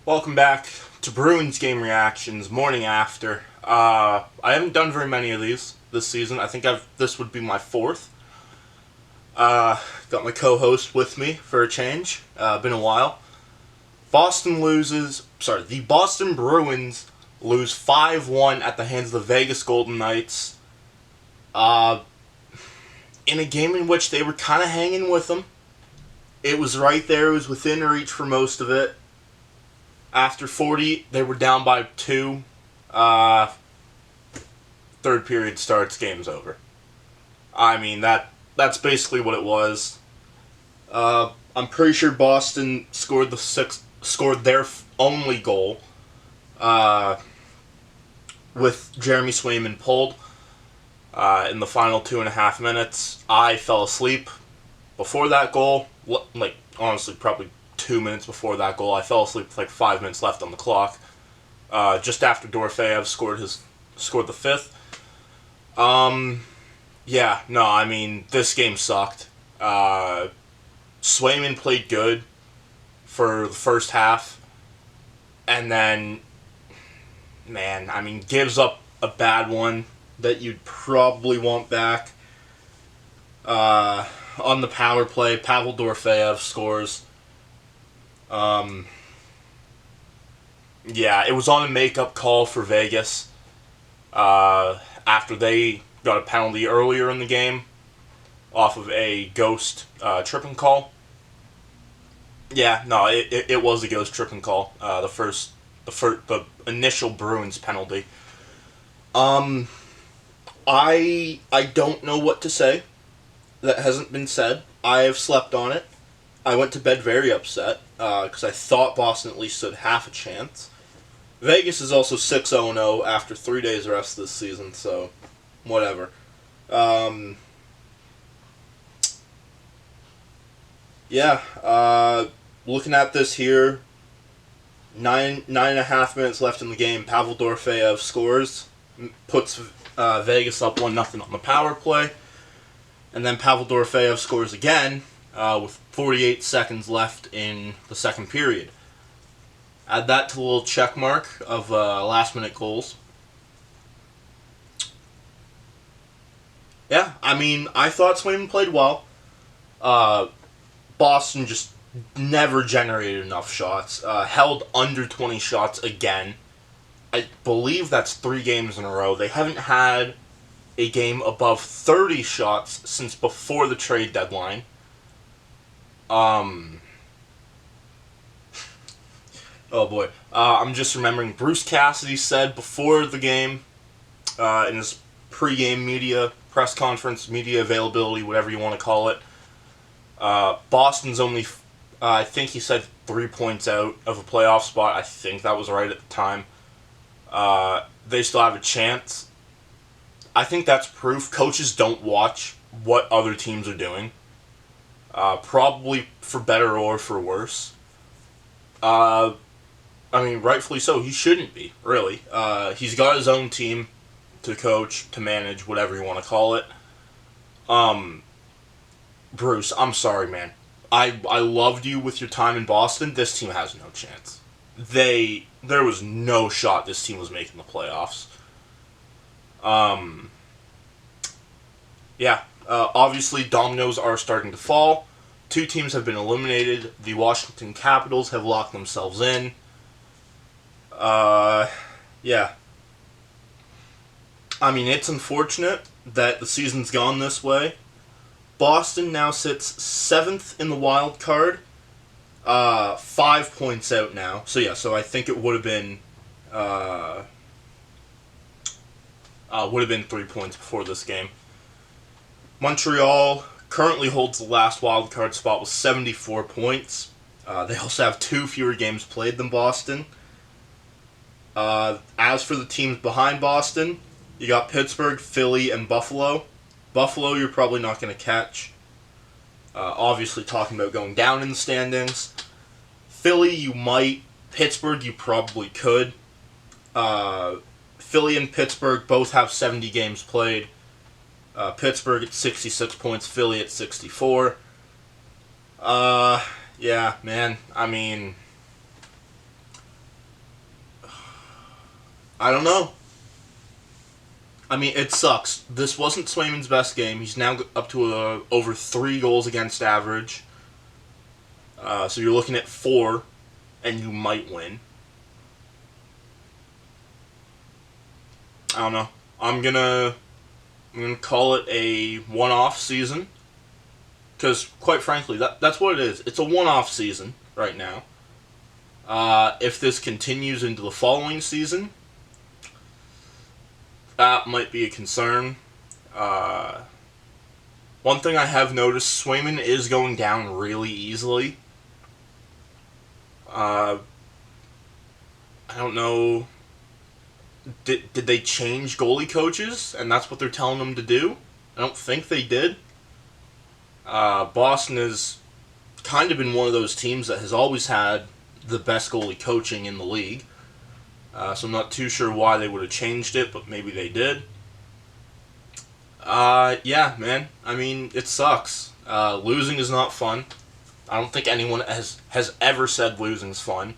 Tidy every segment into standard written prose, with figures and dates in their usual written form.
Welcome back to Bruins game reactions, morning after. I haven't done very many of these this season. I think this would be my fourth. Got my co-host with me for a change. Been a while. The Boston Bruins lose 5-1 at the hands of the Vegas Golden Knights. In a game in which they were kind of hanging with them. It was right there. It was within reach for most of it. After 40, they were down by 2. Third period starts, game's over. I mean, that's basically what it was. I'm pretty sure Boston scored their only goal with Jeremy Swayman pulled in the final 2.5 minutes. I fell asleep before that goal. Honestly, probably 2 minutes before that goal. I fell asleep with 5 minutes left on the clock. Just after Dorofeyev scored the fifth. This game sucked. Swayman played good for the first half, and then, gives up a bad one that you'd probably want back. On the power play, Pavel Dorofeyev scores. It was on a makeup call for Vegas after they got a penalty earlier in the game off of a ghost tripping call. It was a ghost tripping call. The initial Bruins penalty. I don't know what to say that hasn't been said. I have slept on it. I went to bed very upset because I thought Boston at least stood half a chance. Vegas is also 6-0-0 after 3 days rest this season, so whatever. Looking at this here, 9.5 minutes left in the game. Pavel Dorofeyev scores, puts Vegas up 1-0 on the power play, and then Pavel Dorofeyev scores again with 48 seconds left in the second period. Add that to the little check mark of last-minute goals. I thought Swayman played well. Boston just never generated enough shots. Held under 20 shots again. I believe that's 3 games in a row. They haven't had a game above 30 shots since before the trade deadline. Oh boy. I'm just remembering Bruce Cassidy said before the game, in his pre-game media press conference, media availability, whatever you want to call it, Boston's only, I think he said 3 points out of a playoff spot. I think that was right at the time. They still have a chance. I think that's proof coaches don't watch what other teams are doing. Probably for better or for worse. Rightfully so. He shouldn't be, really. He's got his own team to coach, to manage, whatever you want to call it. Bruce, I'm sorry, man. I loved you with your time in Boston. This team has no chance. There was no shot this team was making the playoffs. Obviously, dominoes are starting to fall. 2 teams have been eliminated. The Washington Capitals have locked themselves in. It's unfortunate that the season's gone this way. Boston now sits 7th in the wild card. 5 points out now. So I think it would have been 3 points before this game. Montreal currently holds the last wild card spot with 74 points. They also have 2 fewer games played than Boston. As for the teams behind Boston, you got Pittsburgh, Philly, and Buffalo. Buffalo, you're probably not going to catch. Obviously, talking about going down in the standings. Philly, you might. Pittsburgh, you probably could. Philly and Pittsburgh both have 70 games played. Pittsburgh at 66 points, Philly at 64. I don't know. I mean, it sucks. This wasn't Swayman's best game. He's now up to over 3 goals against average. So you're looking at 4, and you might win. I don't know. I'm gonna call it a one-off season. Because, quite frankly, that's what it is. It's a one-off season right now. If this continues into the following season, that might be a concern. One thing I have noticed, Swayman is going down really easily. I don't know. Did they change goalie coaches, and that's what they're telling them to do? I don't think they did. Boston has kind of been one of those teams that has always had the best goalie coaching in the league. So I'm not too sure why they would have changed it, but maybe they did. Yeah, man. I mean, it sucks. Losing is not fun. I don't think anyone has ever said losing is fun.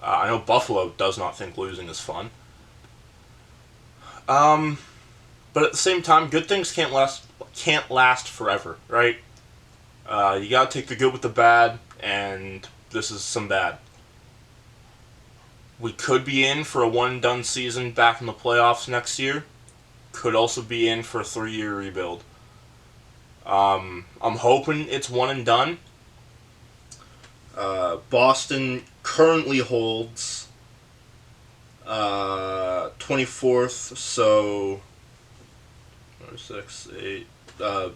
I know Buffalo does not think losing is fun. But at the same time, good things can't last forever, right? You gotta take the good with the bad, and this is some bad. We could be in for a one-and-done season back in the playoffs next year. Could also be in for a 3-year rebuild. I'm hoping it's one and done. Boston currently holds 24th, so 6, 8,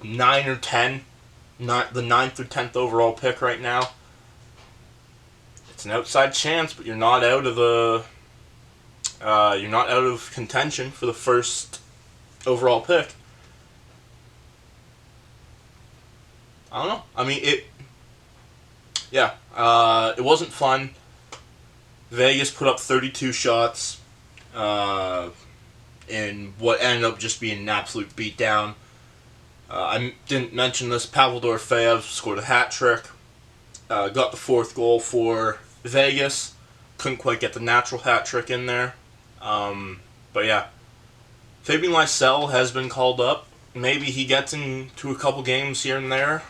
9 or 10. Not the 9th or 10th overall pick right now. It's an outside chance, but you're not out of contention for the first overall pick. I don't know. I mean, it wasn't fun. Vegas put up 32 shots in what ended up just being an absolute beatdown. I didn't mention this. Pavel Dorofeyev scored a hat trick. Got the 4th goal for Vegas. Couldn't quite get the natural hat trick in there. But yeah. Fabian Lysell has been called up. Maybe he gets into a couple games here and there.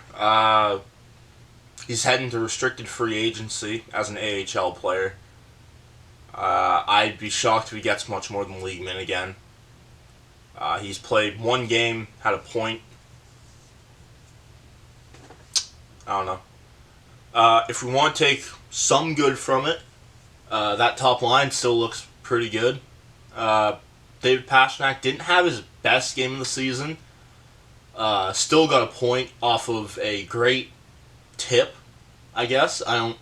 He's heading to restricted free agency as an AHL player. I'd be shocked if he gets much more than league min again. He's played 1 game, had a point. I don't know. If we want to take some good from it, that top line still looks pretty good. David Pastrnak didn't have his best game of the season. Still got a point off of a great tip, I guess. I don't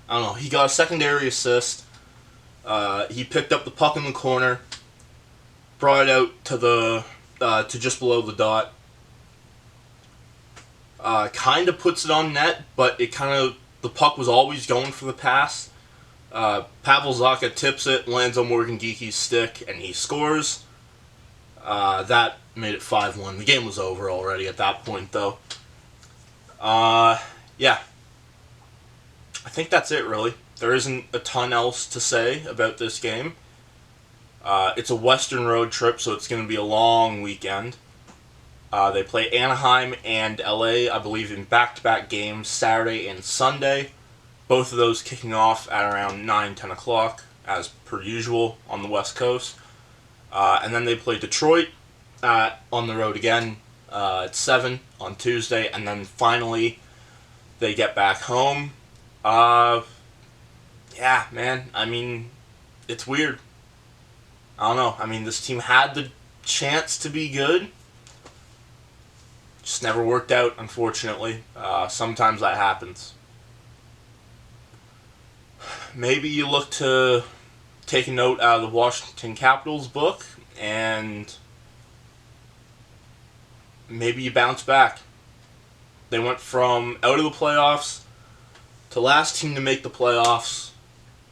know. He got a secondary assist. He picked up the puck in the corner, brought it out to just below the dot. Kind of puts it on net, but the puck was always going for the pass. Pavel Zacha tips it, lands on Morgan Geeky's stick, and he scores. That made it 5-1. The game was over already at that point, though. Yeah. I think that's it, really. There isn't a ton else to say about this game. It's a Western road trip, so it's going to be a long weekend. They play Anaheim and LA, I believe, in back-to-back games, Saturday and Sunday. Both of those kicking off at around 9, 10 o'clock, as per usual, on the West Coast. And then they play Detroit on the road again at 7 on Tuesday. And then finally, they get back home. Yeah, man. I mean, it's weird. I don't know. I mean, this team had the chance to be good. Just never worked out, unfortunately. Sometimes that happens. Maybe you look to take a note out of the Washington Capitals book, and maybe you bounce back. They went from out of the playoffs to last team to make the playoffs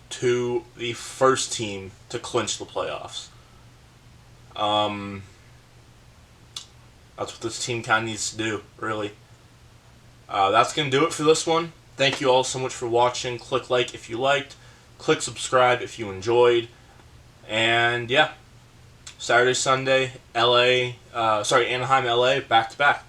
to the first team to clinch the playoffs. That's what this team kind of needs to do, really. That's going to do it for this one. Thank you all so much for watching. Click like if you liked. Click subscribe if you enjoyed. And yeah, Saturday, Sunday, Anaheim, LA, back to back.